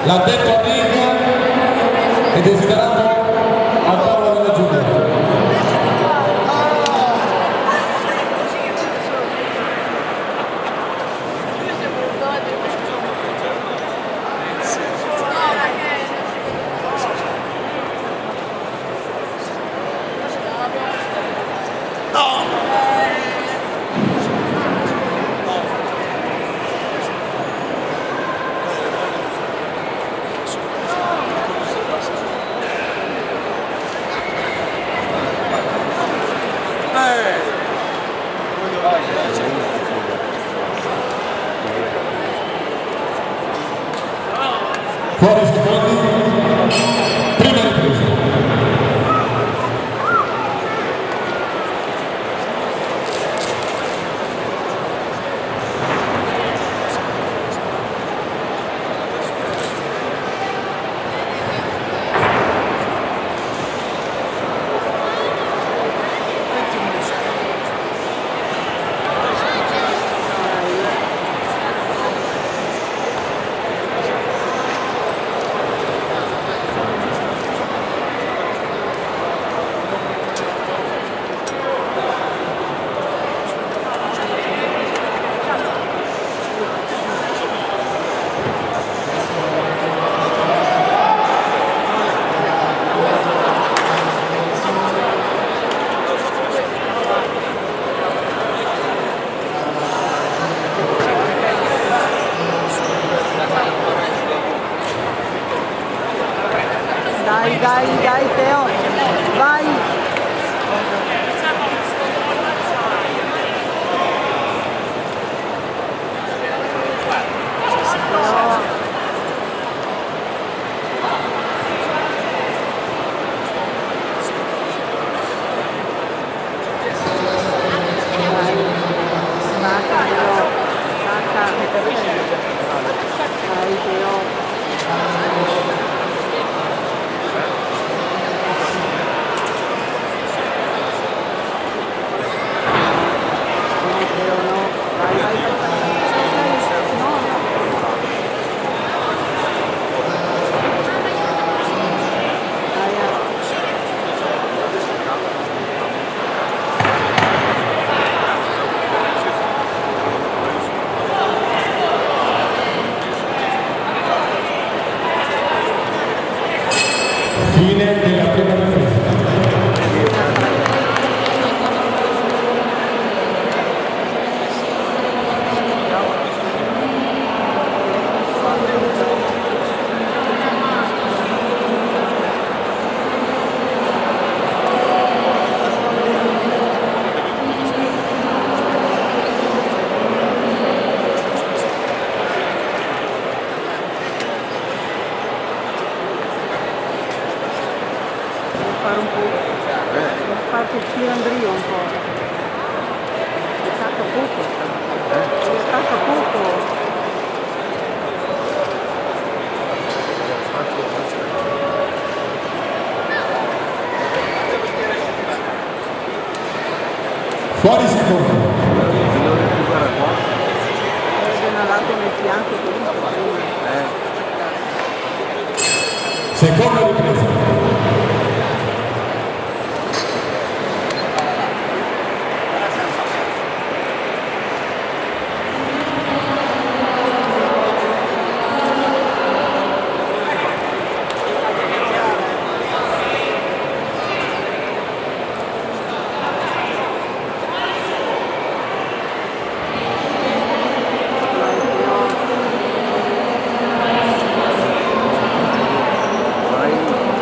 l'addetto a ring e desiderato al tavolo della giuria. Fuori secondi, prima ripresa. Dai Teo, vai! Dai Teo. Fine della prima ripresa. Fare un po', qualche filandrio un po'. È stato poco. È stato poco. Fuori secondi. Segnalato nel fianco così. Seconda ripresa. Vai.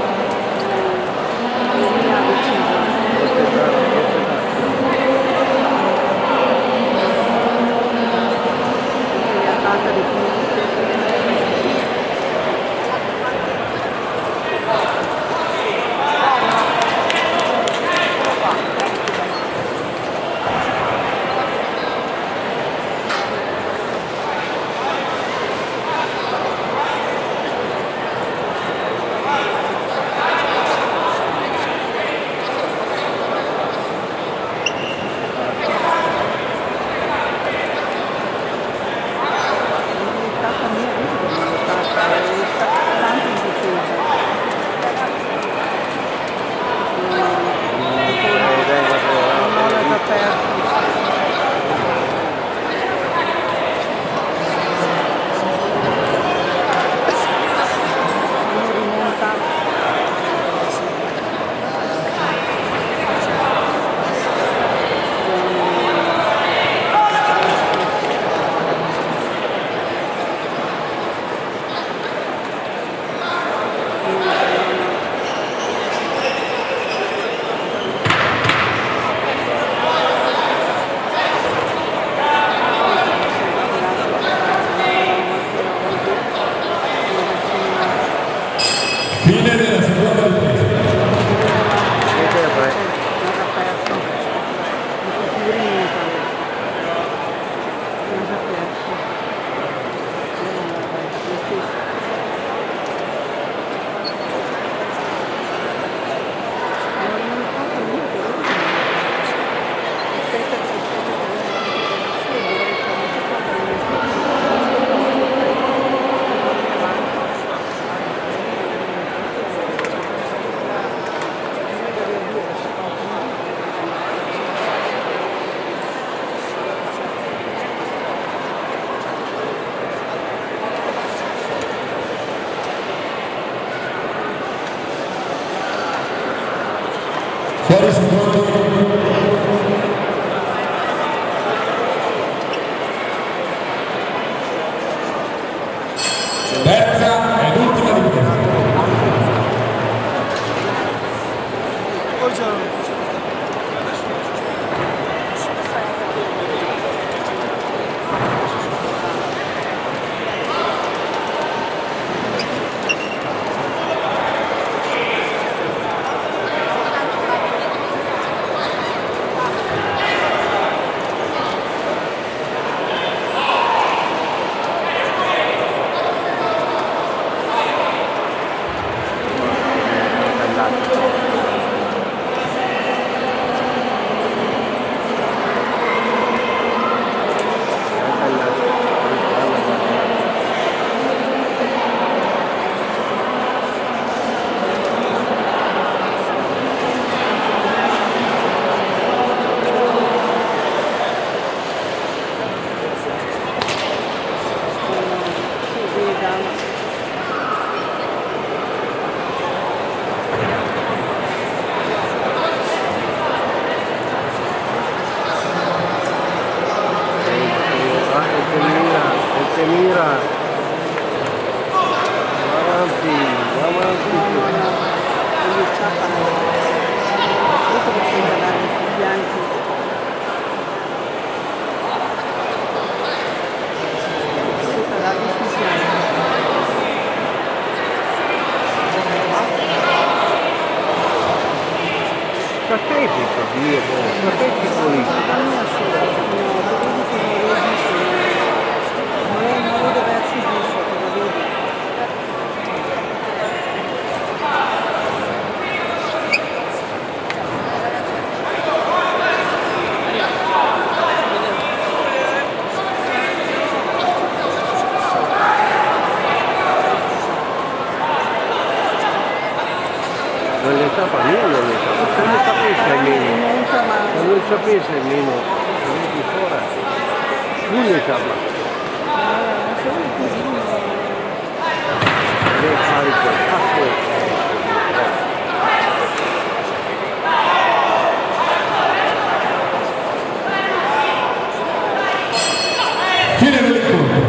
che mira avanti, avanti. Quindi scappano. Questo che sembra dare i bianchi. Questa da difficile. Patetico, Dio, patetico lì. La mia sì, no, vedi che non reagisce, non vedo verso il giusto, lo vedi. Non le tapa mia, non le tapa. Se non sapesse almeno, se non sapesse almeno, di fuori, lui le tapa. Le fai quel cazzo. Fine dell'incontro.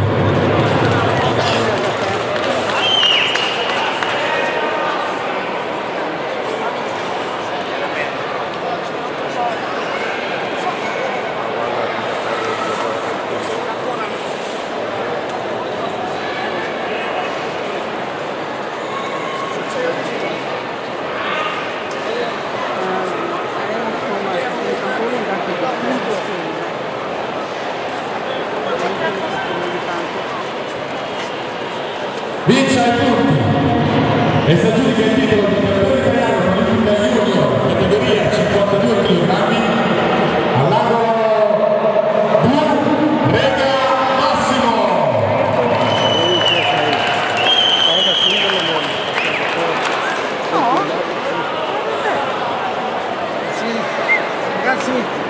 Vince ai punti e si aggiudica il titolo di campione italiano per l'Inda Junior, categoria 52 kg, all'angolo blu Rega Massimo. No? Sì, ragazzi.